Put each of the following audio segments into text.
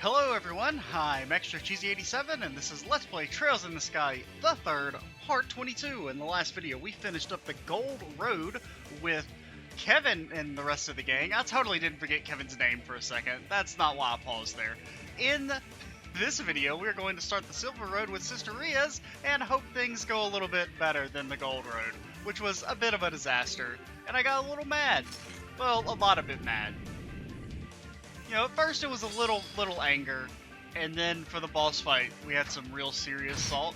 Hello everyone, I'm Extra Cheesy 87 and this is Let's Play Trails in the Sky, the third, part 22. In the last video, we finished up the Gold Road with Kevin and the rest of the gang. I totally didn't forget Kevin's name for a second. That's not why I paused there. In this video, we're going to start the Silver Road with Sister Ries and hope things go a little bit better than the Gold Road, which was a bit of a disaster. And I got a little mad. Well, a lot of it mad. You know, at first it was a little anger, and then for the boss fight, we had some real serious salt.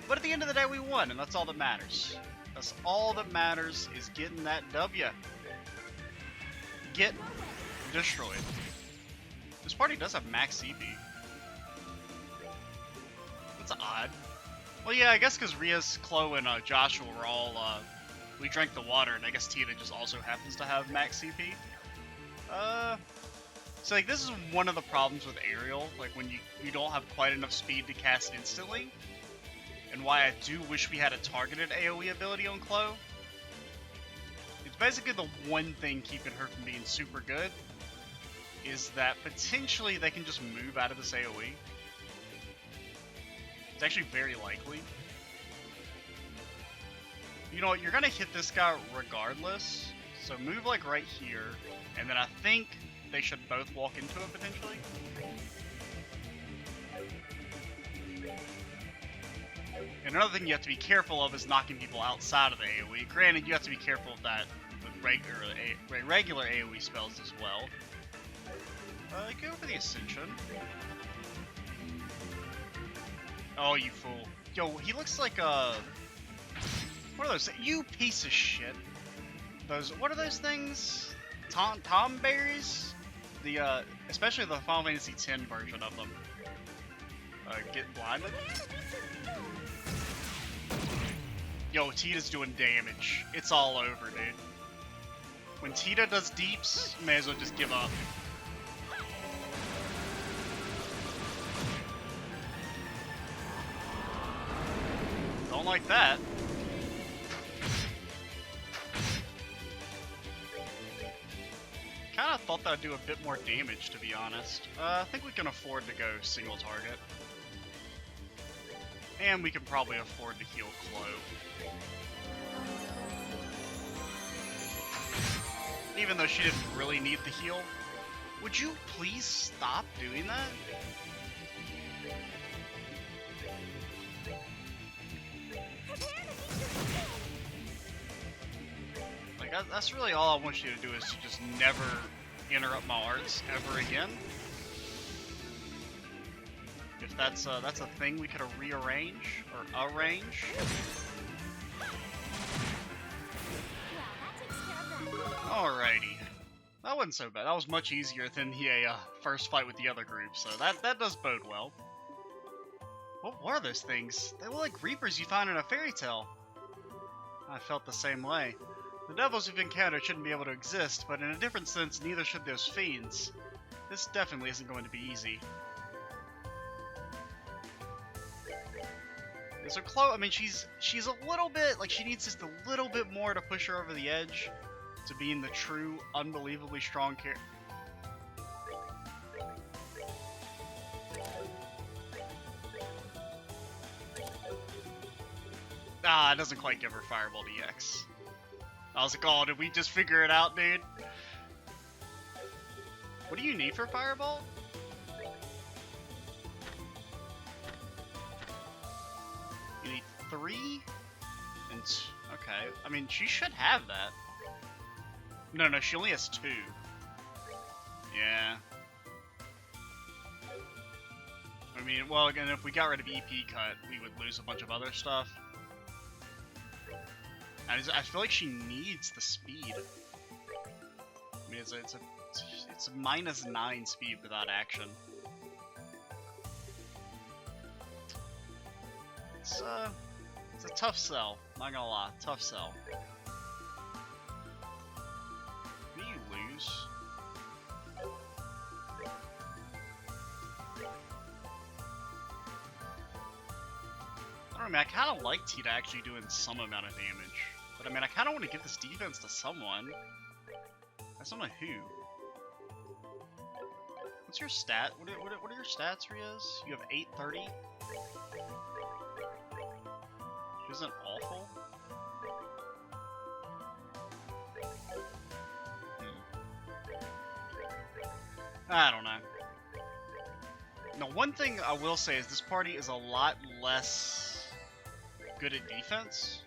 But at the end of the day, we won, and that's all that matters. That's all that matters, is getting that W. Get destroyed. This party does have max CP. That's odd. Well, yeah, I guess because Ries, Kloe, and Joshua were all, we drank the water, and I guess Tita just also happens to have max CP. So like this is one of the problems with aerial, like when you don't have quite enough speed to cast instantly, and why I do wish we had a targeted AoE ability on Kloe. It's basically the one thing keeping her from being super good, is that potentially they can just move out of this AoE. It's actually very likely. You know what, you're gonna hit this guy regardless, so move like right here. And then I think they should both walk into it, potentially. And another thing you have to be careful of is knocking people outside of the AoE. Granted, you have to be careful of that with regular AoE spells as well. Go for the Ascension. Oh, you fool. Yo, he looks like a... What are those? You piece of shit. Those... What are those things? Tom berries? The, especially the Final Fantasy X version of them. Get blinded? Yo, Tita's doing damage. It's all over, dude. When Tita does deeps, you may as well just give up. Don't like that. I thought that would do a bit more damage, to be honest. I think we can afford to go single target. And we can probably afford to heal Kloe. Even though she didn't really need the heal. Would you please stop doing that? Like, that's really all I want you to do, is to just never interrupt my arts ever again. If that's a thing we could rearrange or arrange. Alrighty, that wasn't so bad. That was much easier than the first fight with the other group, so that does bode well. What were those things? They look like reapers you find in a fairy tale. I felt the same way. The devils we've encountered shouldn't be able to exist, but in a different sense, neither should those fiends. This definitely isn't going to be easy. Yeah, so Kloe, I mean, she's a little bit, like, she needs just a little bit more to push her over the edge to being the true, unbelievably strong character. Ah, it doesn't quite give her Fireball EX. I was like, oh, did we just figure it out, dude? What do you need for Fireball? You need 3? And okay. I mean, she should have that. No, she only has 2. Yeah. I mean, well, again, if we got rid of EP cut, we would lose a bunch of other stuff. I feel like she needs the speed. I mean, it's a -9 speed without action. It's a tough sell. Not gonna lie, tough sell. Who do you lose? I don't know, man. I kind of like Tita actually doing some amount of damage. But I mean, I kind of want to give this defense to someone. I don't know who. What's your stat? What are your stats, Ries? You have 830? Which isn't awful. I don't know. Now, one thing I will say is this party is a lot less good at defense.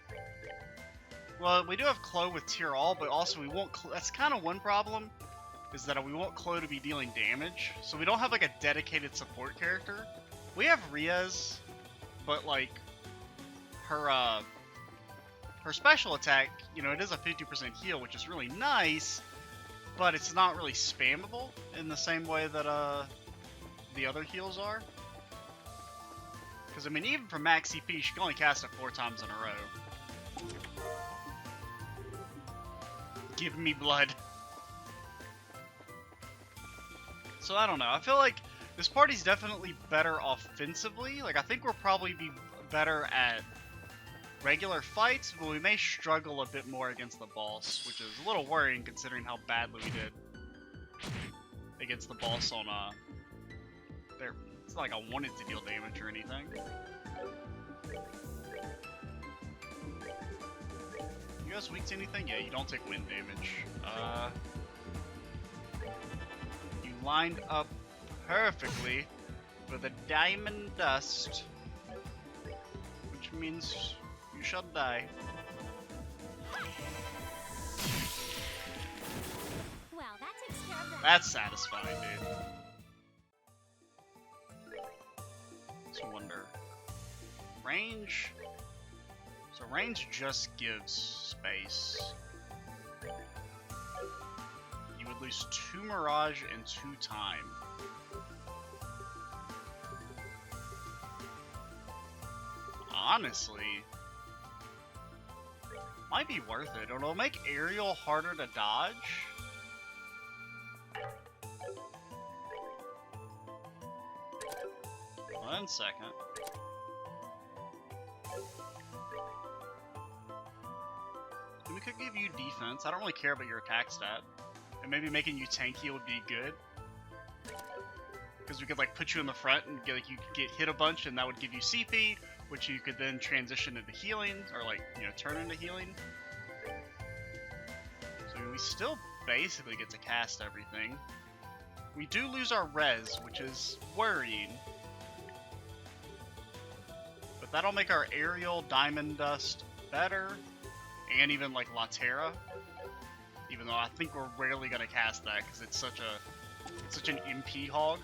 Well, we do have Kloe with tier all, but also we want that's kind of one problem, is that we want Kloe to be dealing damage. So we don't have like a dedicated support character. We have Ries, but like her special attack, you know, it is a 50% heal, which is really nice, but it's not really spammable in the same way that the other heals are. Because I mean, even for max CP, she can only cast it 4 times in a row. Give me blood. So I don't know. I feel like this party's definitely better offensively. Like, I think we'll probably be better at regular fights, but we may struggle a bit more against the boss, which is a little worrying considering how badly we did against the boss on there. It's not like I wanted to deal damage or anything. You guys weak to anything? Yeah, you don't take wind damage. You lined up perfectly for the diamond dust, which means you shall die. Well, that takes care of that. That's satisfying, dude. Let's wonder. Range. So range just gives space. You would lose 2 Mirage and 2 time. Honestly, might be worth it. It'll make aerial harder to dodge. 1 second. We could give you defense. I don't really care about your attack stat. And maybe making you tanky would be good. Because we could like put you in the front and get, like, you could get hit a bunch and that would give you CP, which you could then transition into healing, or like, you know, turn into healing. So we still basically get to cast everything. We do lose our res, which is worrying. But that'll make our aerial diamond dust better. And even like Latera, even though I think we're rarely gonna cast that because it's such an MP hog.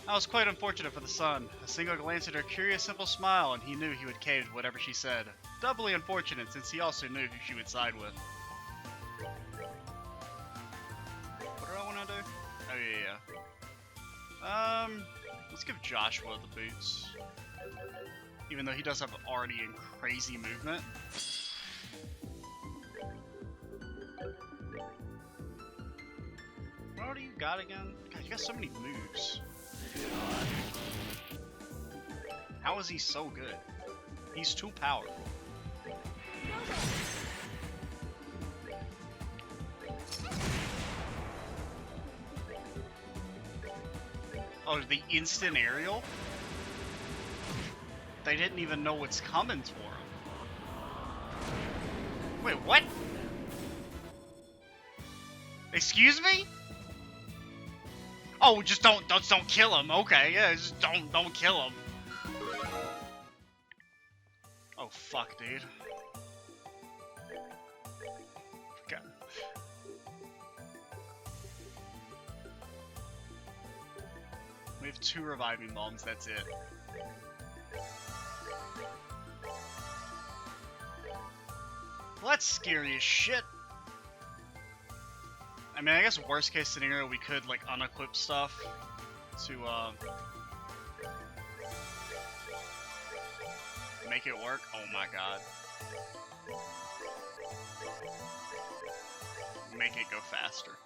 That was quite unfortunate for the sun. A single glance at her curious, simple smile, and he knew he would cave to whatever she said. Doubly unfortunate since he also knew who she would side with. What do I want to do? Oh yeah. Let's give Joshua the boots, even though he does have already crazy movement. What do you got again? God, you got so many moves. How is he so good? He's too powerful. Oh, the instant aerial? They didn't even know what's coming for him. Wait, what? Excuse me? Oh, just don't kill him. Okay, yeah, just don't kill him. Oh fuck, dude. Okay. We have 2 reviving bombs, that's it. Well, that's scary as shit. I mean, I guess worst case scenario, we could like unequip stuff to make it work. Oh my god. Make it go faster.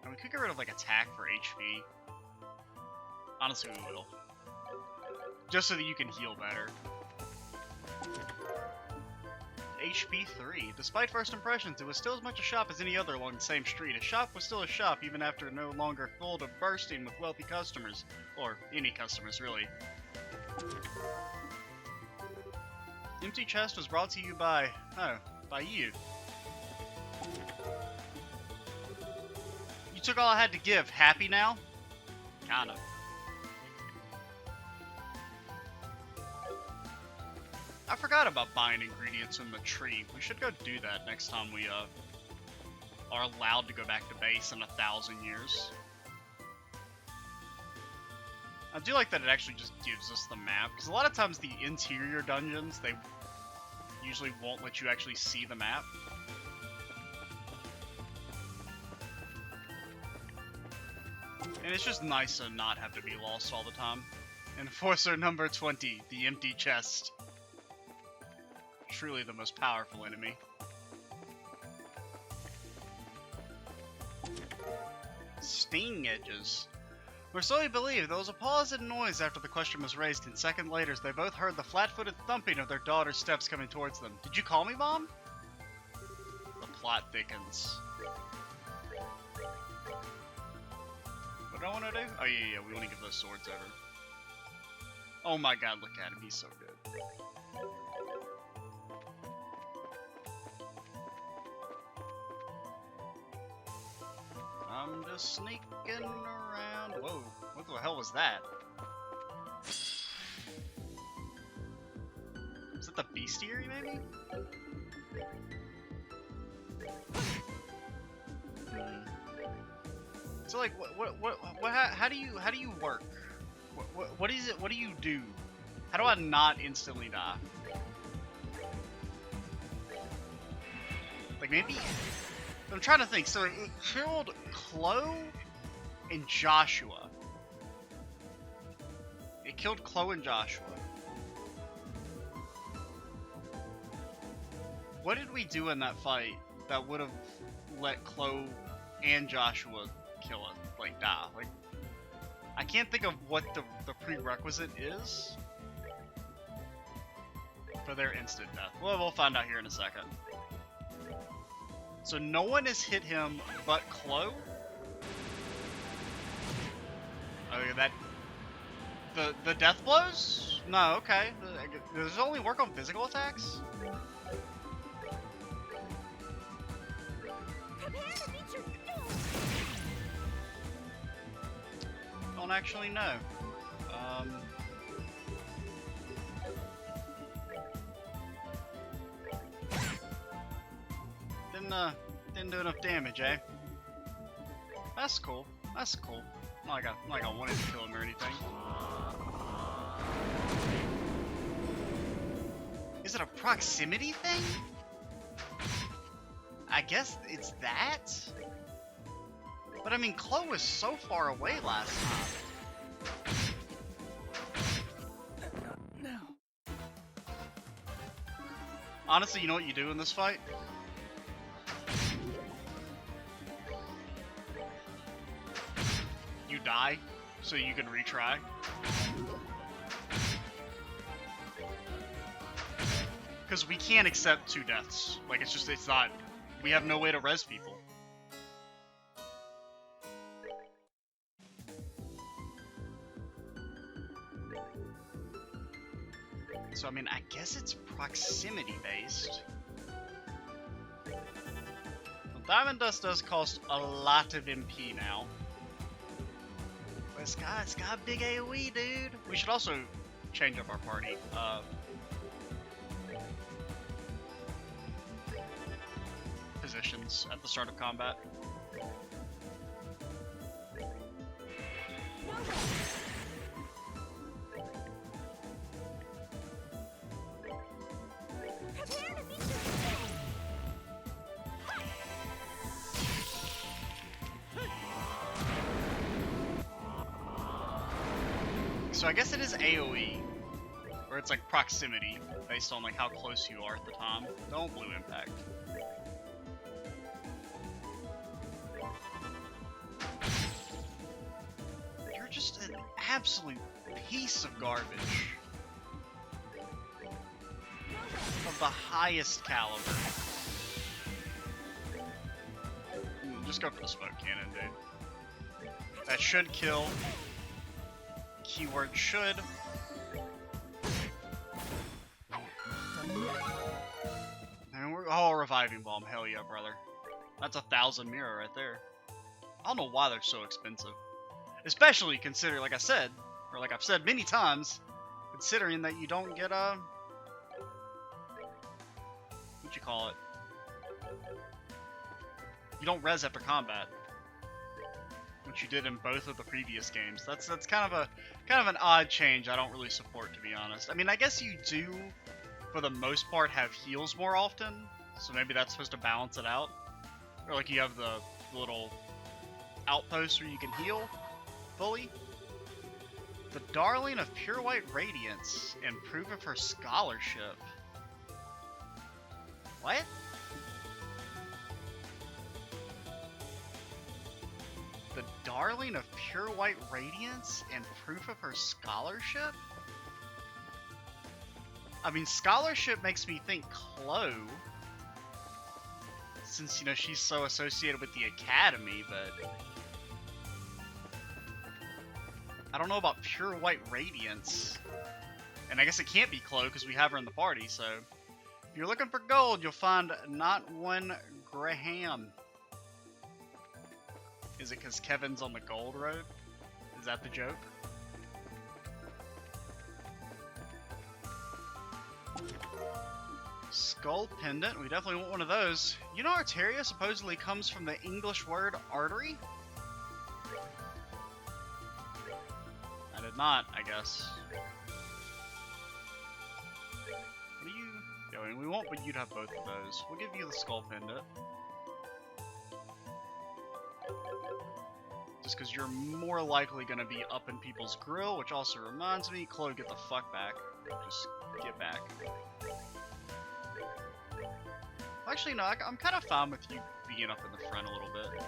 And we could get rid of like attack for HP. Honestly, we will. Just so that you can heal better. HP 3. Despite first impressions, it was still as much a shop as any other along the same street. A shop was still a shop even after no longer full to bursting with wealthy customers. Or any customers, really. Empty chest was brought to you by... oh, by you. You took all I had to give. Happy now? Kinda. I forgot about buying ingredients in the tree. We should go do that next time we are allowed to go back to base in 1,000 years. I do like that it actually just gives us the map, because a lot of times the interior dungeons, they usually won't let you actually see the map. And it's just nice to not have to be lost all the time. Enforcer number 20, the empty chest. Truly the most powerful enemy. Sting edges. We're slowly believed there was a pause and noise after the question was raised, and seconds later they both heard the flat-footed thumping of their daughter's steps coming towards them. Did you call me, Mom? The plot thickens. What do I want to do? Oh yeah, we want to give those swords over. Oh my god, look at him, he's so good. I'm just sneaking around. Whoa, what the hell was that? Is that the bestiary, maybe? So like, how do you work? What is it? What do you do? How do I not instantly die? Like maybe. I'm trying to think. So it killed Kloe and Joshua. It killed Kloe and Joshua. What did we do in that fight that would have let Kloe and Joshua kill it, like die? Like, I can't think of what the prerequisite is for their instant death. Well, we'll find out here in a second. So no one has hit him but Kloe? Oh, that... The death blows? No, okay. Does it only work on physical attacks? Don't actually know. Didn't do enough damage, eh? That's cool. That's cool. I'm not gonna want to kill him or anything. Is it a proximity thing? I guess it's that? But I mean, Kloe was so far away last time. No. Honestly, you know what you do in this fight? You die, so you can retry. Because we can't accept 2 deaths. Like, it's not... We have no way to res people. So, I mean, I guess it's proximity-based. Well, Diamond Dust does cost a lot of MP now. But it's got big AoE, dude. We should also change up our party. Positions at the start of combat. So I guess it is AoE, or it's like proximity, based on like how close you are at the time. Don't blue impact. You're just an absolute piece of garbage. of the highest caliber. Just go for the smoke cannon, dude. That should kill. Keyword should. And we're reviving bomb. Hell yeah, brother. That's 1,000 mirror right there. I don't know why they're so expensive. Especially considering, like I said, or like I've said many times, considering that you don't get what'd you call it? You don't res after combat, which you did in both of the previous games. That's kind of an odd change. I don't really support, to be honest. I mean, I guess you do, for the most part, have heals more often, so maybe that's supposed to balance it out. Or like you have the little outpost where you can heal fully. The Darling of Pure White Radiance and proof of her scholarship. What? The Darling of Pure White Radiance and proof of her scholarship? I mean, scholarship makes me think Kloe, since, you know, she's so associated with the academy, but I don't know about Pure White Radiance. And I guess it can't be Kloe because we have her in the party, so if you're looking for gold, you'll find not one Graham. Is it because Kevin's on the gold road? Is that the joke? Skull pendant. We definitely want one of those. You know, Arteria supposedly comes from the English word artery? I did not, I guess. What do you... Yeah, I mean, we won't, but you'd have both of those. We'll give you the skull pendant. Just because you're more likely going to be up in people's grill, which also reminds me, Kloe, get the fuck back. Just get back. Actually, no, I'm kind of fine with you being up in the front a little bit.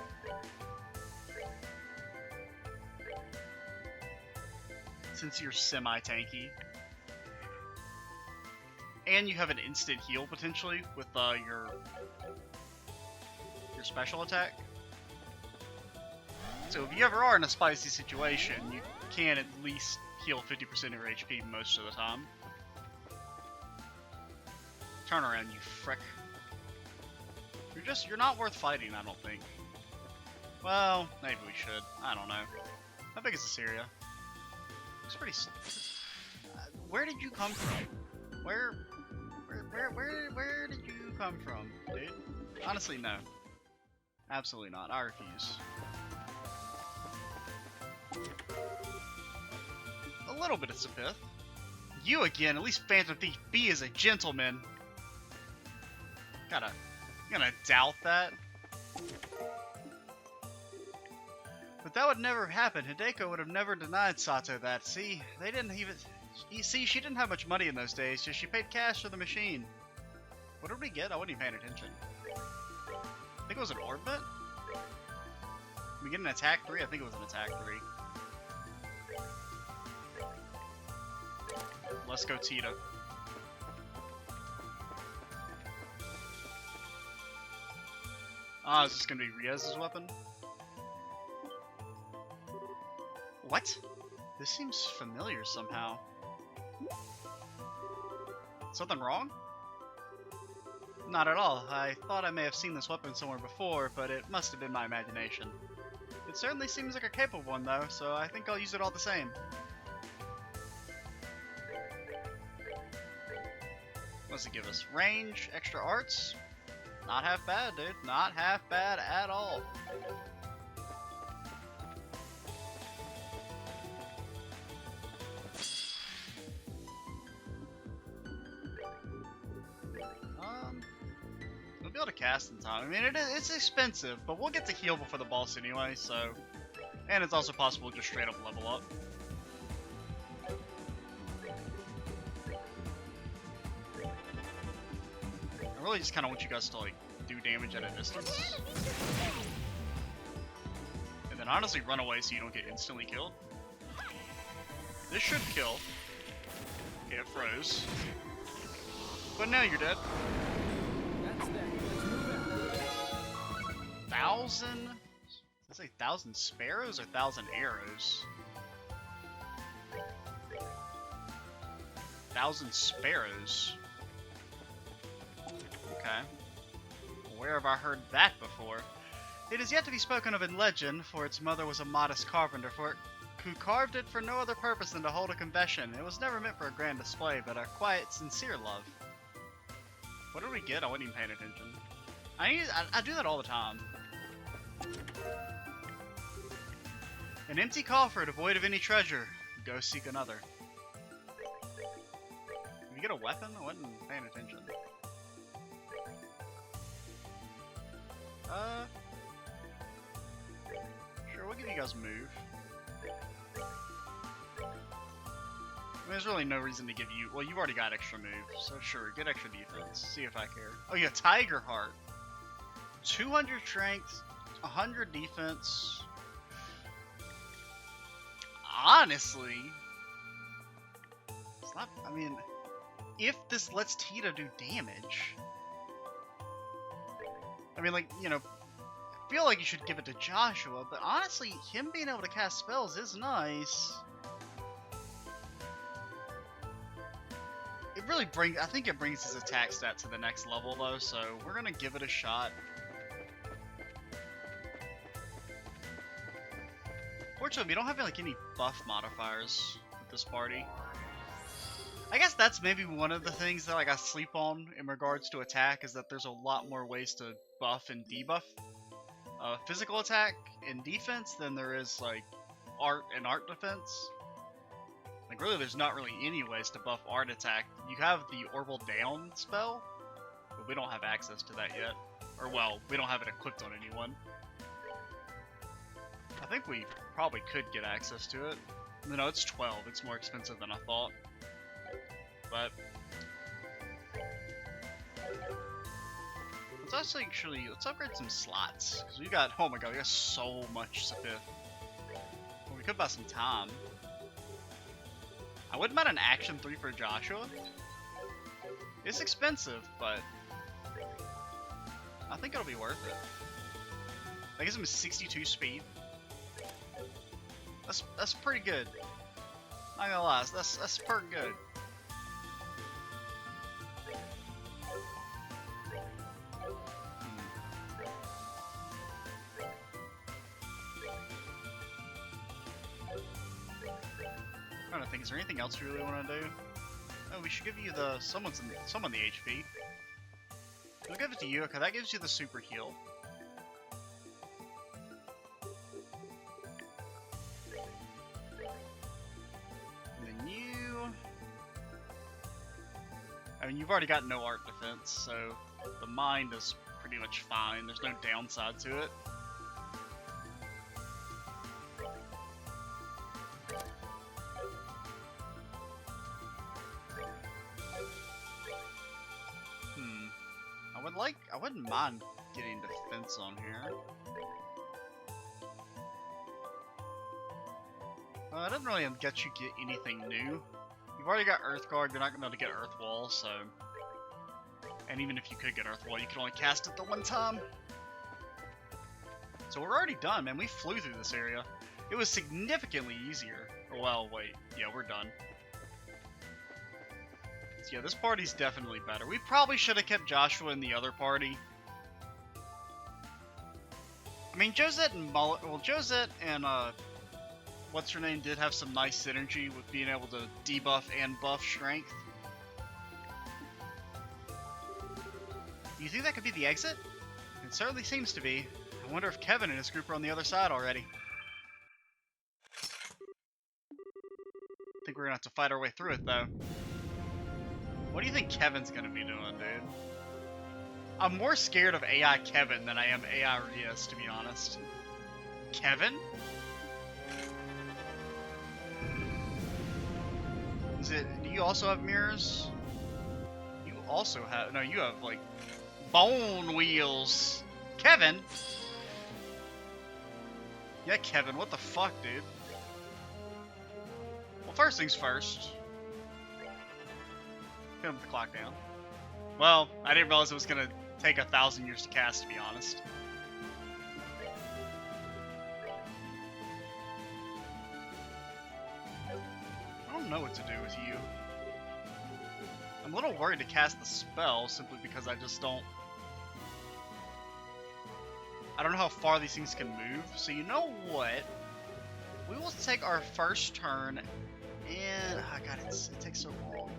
Since you're semi-tanky. And you have an instant heal, potentially, with your special attack. So if you ever are in a spicy situation, you can at least heal 50% of your HP most of the time. Turn around, you frick. You're not worth fighting, I don't think. Well, maybe we should. I don't know. How big is this area? Looks pretty... where did you come from? Where did you come from, dude? Honestly, no. Absolutely not. I refuse. A little bit of Sepith. You again, at least Phantom Thief B is a gentleman. Gonna doubt that. But that would never happen. Hideko would have never denied Sato that. See, they didn't even... See, she didn't have much money in those days, so she paid cash for the machine. What did we get? I wasn't even paying attention. I think it was an orbit? Did we get an attack 3? I think it was an attack 3. Let's go, Tita. Ah, is this gonna be Riez's weapon? What? This seems familiar somehow. Something wrong? Not at all. I thought I may have seen this weapon somewhere before, but it must have been my imagination. It certainly seems like a capable one, though, so I think I'll use it all the same. What's it give us? Range, extra arts? Not half bad, dude. Not half bad at all. We'll be able to cast in time. I mean, it's expensive, but we'll get to heal before the boss anyway, so... And it's also possible to just straight up level up. I really just kind of want you guys to, like, do damage at a distance. And then honestly run away so you don't get instantly killed. This should kill. Okay, it froze. But now you're dead. That's that. Let's move out. 1,000? Did I say 1,000 sparrows or 1,000 arrows? 1,000 sparrows. Okay. Where have I heard that before? It is yet to be spoken of in legend, for its mother was a modest carpenter, who carved it for no other purpose than to hold a confession. It was never meant for a grand display, but a quiet, sincere love. What did we get? I wasn't even paying attention. I do that all the time. An empty coffer devoid of any treasure. Go seek another. Did we get a weapon? I wasn't paying attention. Sure, we'll give you guys move. I mean, there's really no reason to give you... Well, you've already got extra move, so sure, get extra defense. See if I care. Oh, yeah, Tiger Heart. 200 strength, 100 defense. Honestly... It's not... I mean... If this lets Tita do damage... I mean, like, you know, I feel like you should give it to Joshua, but honestly, him being able to cast spells is nice. It really I think it brings his attack stat to the next level, though, so we're gonna give it a shot. Fortunately, we don't have, like, any buff modifiers with this party. I guess that's maybe one of the things that like I sleep on in regards to attack, is that there's a lot more ways to buff and debuff physical attack and defense than there is like art and art defense. Like really there's not really any ways to buff art attack. You have the Orbital Down spell, but we don't have access to that yet. Or well, we don't have it equipped on anyone. I think we probably could get access to it. No, it's 12. It's more expensive than I thought. But let's upgrade some slots, because we got, oh my god, we got so much Sith. Well, we could buy some time. I wouldn't mind an action 3 for Joshua. It's expensive, but I think it'll be worth it. That gives him 62 speed. That's pretty good. Not gonna lie, that's pretty good. I'm trying to think, is there anything else we really want to do? Oh, we should give you the someone the HP. We'll give it to you, because that gives you the super heal. And then you... I mean, you've already got no art defense, so the mind is pretty much fine. There's no downside to it. I wouldn't mind getting defense on here. It doesn't really get you anything new. You've already got Earth Guard, you're not going to be able to get Earth Wall, so... And even if you could get Earth Wall, you can only cast it the one time. So we're already done, man. We flew through this area. It was significantly easier. Well, wait. Yeah, we're done. So yeah, this party's definitely better. We probably should have kept Joshua in the other party. I mean, Josette and what's her name did have some nice synergy with being able to debuff and buff strength. You think that could be the exit? It certainly seems to be. I wonder if Kevin and his group are on the other side already. I think we're gonna have to fight our way through it, though. What do you think Kevin's gonna be doing, dude? I'm more scared of AI Kevin than I am AI Ries, to be honest. Kevin? Do you also have mirrors? You also have, no, you have, like, bone wheels. Kevin? Yeah, Kevin, what the fuck, dude? Well, first things first. Hit him with the clock down. Well, I didn't realize it was gonna take 1,000 years to cast, to be honest. I don't know what to do with you. I'm a little worried to cast the spell simply because I just don't... I don't know how far these things can move. So you know what? We will take our first turn and... Oh god, it takes so long.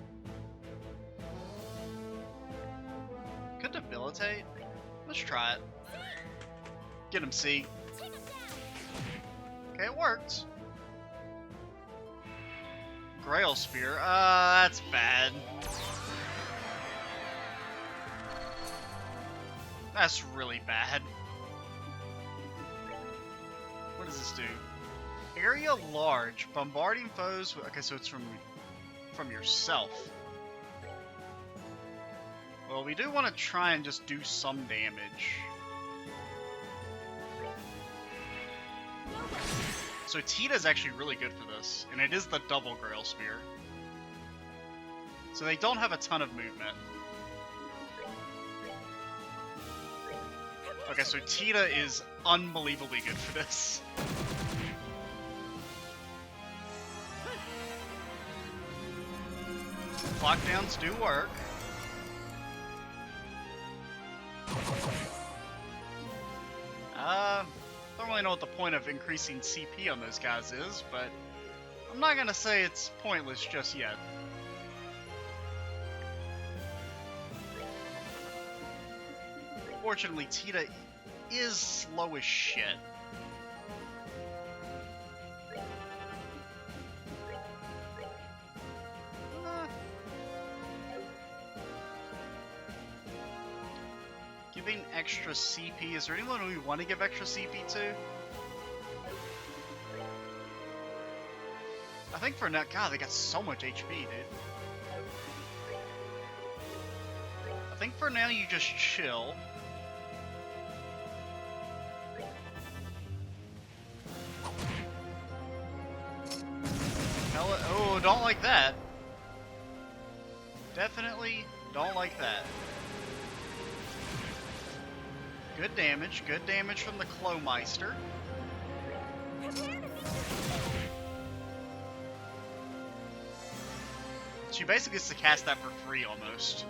Could debilitate? Let's try it. Get him, C. Okay, it worked. Grail Spear. That's bad. That's really bad. What does this do? Area large. Bombarding foes. Okay, so it's from yourself. Well, we do want to try and just do some damage. So Tita's actually really good for this, and it is the double Grail Spear. So they don't have a ton of movement. Okay, so Tita is unbelievably good for this. Lockdowns do work. Don't really know what the point of increasing CP on those guys is, but I'm not gonna say it's pointless just yet. Fortunately, Tita is slow as shit. Giving extra CP. Is there anyone we want to give extra CP to? I think for now, God, they got so much HP, dude. I think for now you just chill. Oh, don't like that. Definitely don't like that. Good damage from the Kloe Meister. She basically gets to cast that for free almost.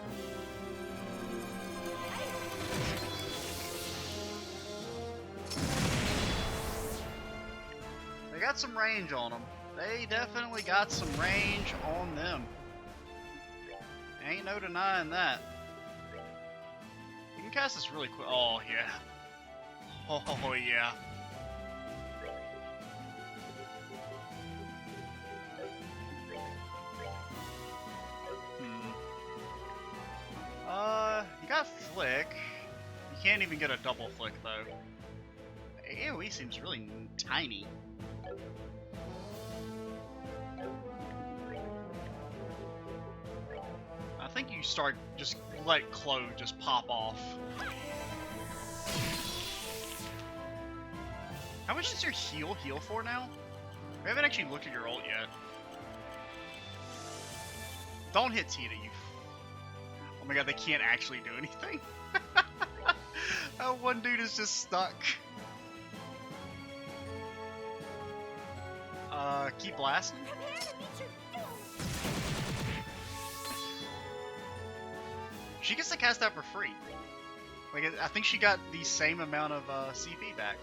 They got some range on them. They definitely got some range on them. Ain't no denying that. You can cast this really quick. Oh, yeah. Oh, yeah. You got Flick. You can't even get a double Flick, though. AoE seems really tiny. I think you start, just let Kloe just pop off. How much does your heal for now? We haven't actually looked at your ult yet. Don't hit Tita, you... Oh my god, they can't actually do anything. That one dude is just stuck. Keep blasting. She gets to cast that for free. Like, I think she got the same amount of CP back.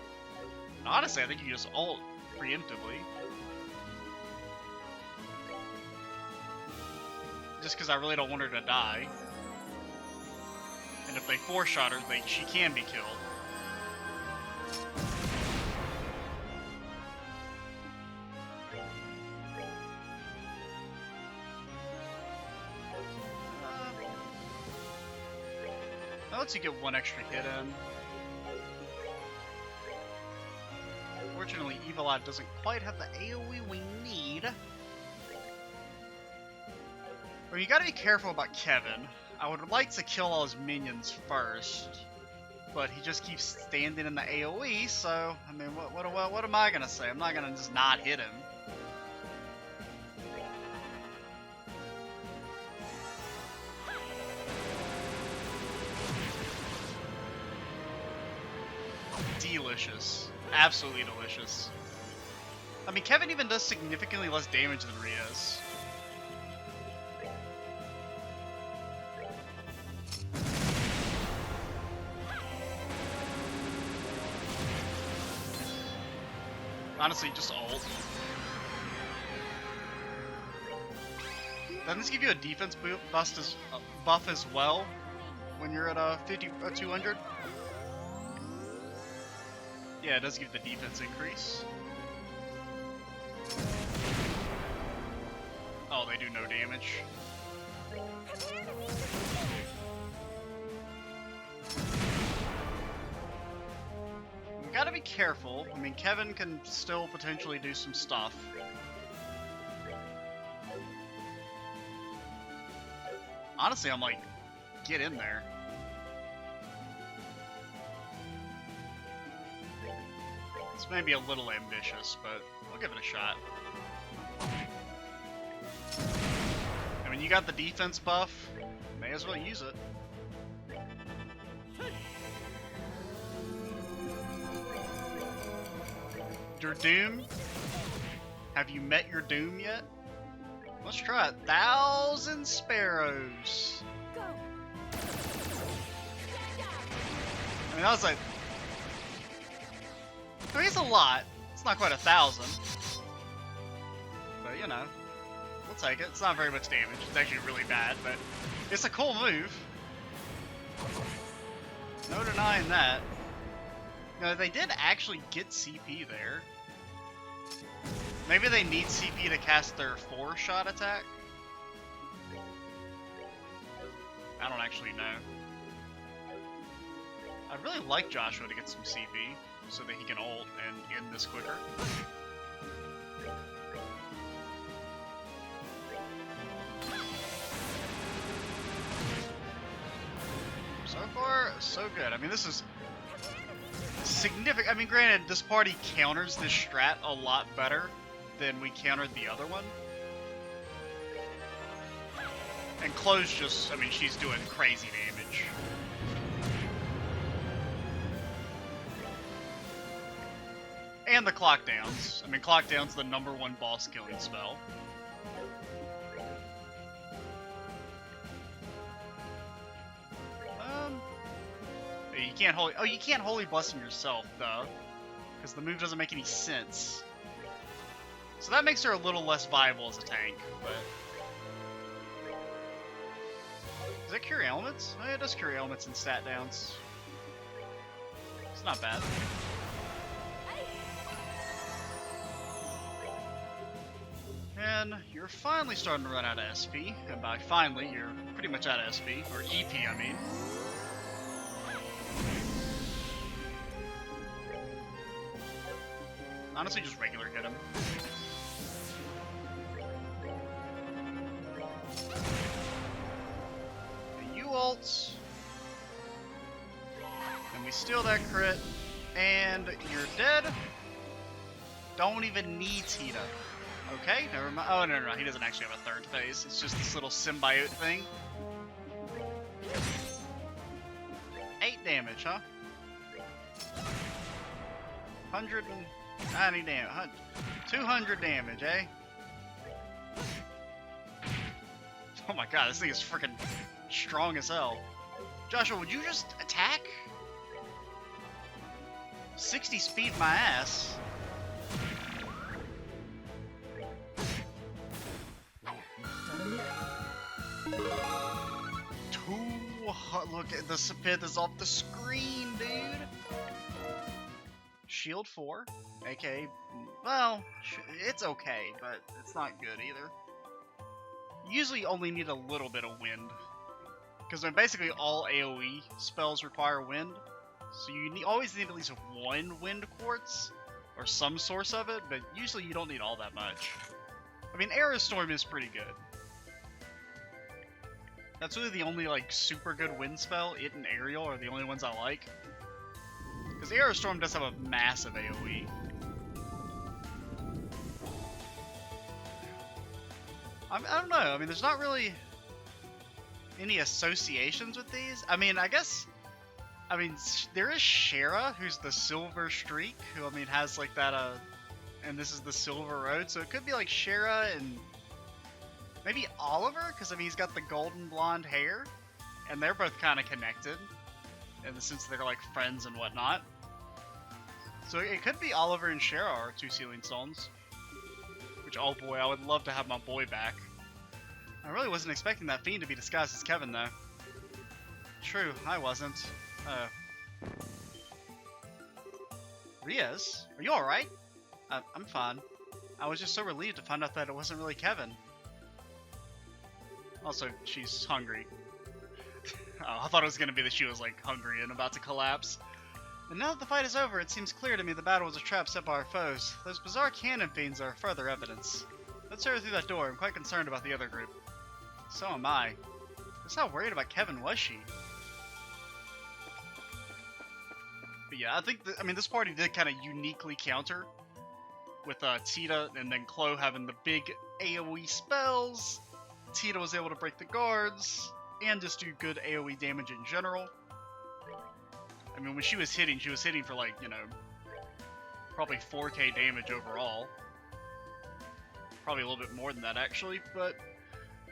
Honestly, I think you just ult preemptively. Just because I really don't want her to die. And if they four-shot her, she can be killed. That lets you get one extra hit in. Unfortunately, Evil Eye doesn't quite have the AoE we need. But you gotta be careful about Kevin. I would like to kill all his minions first, but he just keeps standing in the AoE, so, I mean, what am I gonna say? I'm not gonna just not hit him. delicious. Absolutely delicious. I mean, Kevin even does significantly less damage than Ries. Honestly, just ult. Doesn't this give you a defense buff as well when you're at 200? Yeah, it does give the defense increase. Oh, they do no damage. We gotta be careful. I mean, Kevin can still potentially do some stuff. Honestly, I'm like, get in there. This may be a little ambitious, but we'll give it a shot. I mean, you got the defense buff. May as well use it. Your doom? Have you met your doom yet? Let's try it. 1,000 sparrows. Go. I mean, that was like... I mean, it's a lot. It's not quite 1,000. But, you know. We'll take it. It's not very much damage. It's actually really bad, but it's a cool move. No denying that. No, they did actually get CP there. Maybe they need CP to cast their 4-shot attack? I don't actually know. I'd really like Joshua to get some CP so that he can ult and end this quicker. So far, so good. I mean, this is significant. I mean, granted, this party counters this strat a lot better than we countered the other one. And Kloe's just, I mean, she's doing crazy damage. And the clock downs. I mean, clock down's the #1 boss killing spell. You can't holy. Oh, you can't holy bless him yourself, though, because the move doesn't make any sense. So that makes her a little less viable as a tank. But does that cure elements? Oh, yeah, it does cure elements and stat downs. It's not bad. And you're finally starting to run out of SP, and by finally, you're pretty much out of SP, or EP, I mean. Honestly, just regular hit him. And you ults. And we steal that crit. And you're dead. Don't even need Tita. Okay, never mind. Oh, no, he doesn't actually have a third phase. It's just this little symbiote thing. 8 damage, huh? 190 damage. 200 damage, eh? Oh my god, this thing is freaking strong as hell. Joshua, would you just attack? 60 speed my ass. Look at the Sapith is off the screen, dude. Shield 4, aka, well, it's okay, but it's not good either. You usually only need a little bit of wind, because basically all AoE spells require wind, so you always need at least 1 wind quartz, or some source of it, but usually you don't need all that much. I mean, Aerostorm is pretty good. That's really the only, like, super good wind spell. It and Aerial are the only ones I like. Because Aerostorm does have a massive AoE. I don't know. I mean, there's not really any associations with these. I mean, I guess I mean, there is Shara, who's the Silver Streak, who, I mean, has like that, and this is the Silver Road, so it could be like Shara and maybe Oliver, because, I mean, he's got the golden blonde hair, and they're both kind of connected, in the sense that they're like friends and whatnot. So it could be Oliver and Shara are 2 Sealing Stones. Which, oh boy, I would love to have my boy back. I really wasn't expecting that fiend to be disguised as Kevin, though. True, I wasn't. Ries, are you alright? I'm fine. I was just so relieved to find out that it wasn't really Kevin. Also, she's hungry. Oh, I thought it was going to be that she was, like, hungry and about to collapse. And now that the fight is over, it seems clear to me the battle was a trap set by our foes. Those bizarre cannon fiends are further evidence. Let's hurry through that door. I'm quite concerned about the other group. So am I. Just how worried about Kevin was she? But yeah, I think, this party did kind of uniquely counter. With Tita and then Kloe having the big AoE spells. Tita was able to break the guards. And just do good AoE damage in general. I mean, when she was hitting for like, you know, probably 4k damage overall. Probably a little bit more than that, actually, but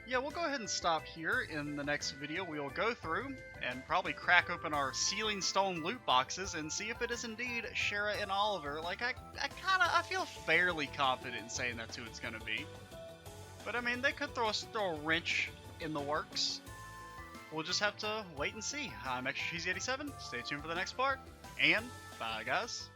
yeah, we'll go ahead and stop here. In the next video, we will go through and probably crack open our Sealing Stone loot boxes and see if it is indeed Shara and Oliver. Like, I feel fairly confident in saying that's who it's gonna be. But I mean, they could throw a wrench in the works. We'll just have to wait and see. I'm Extra Cheesy 87. Stay tuned for the next part, and bye, guys.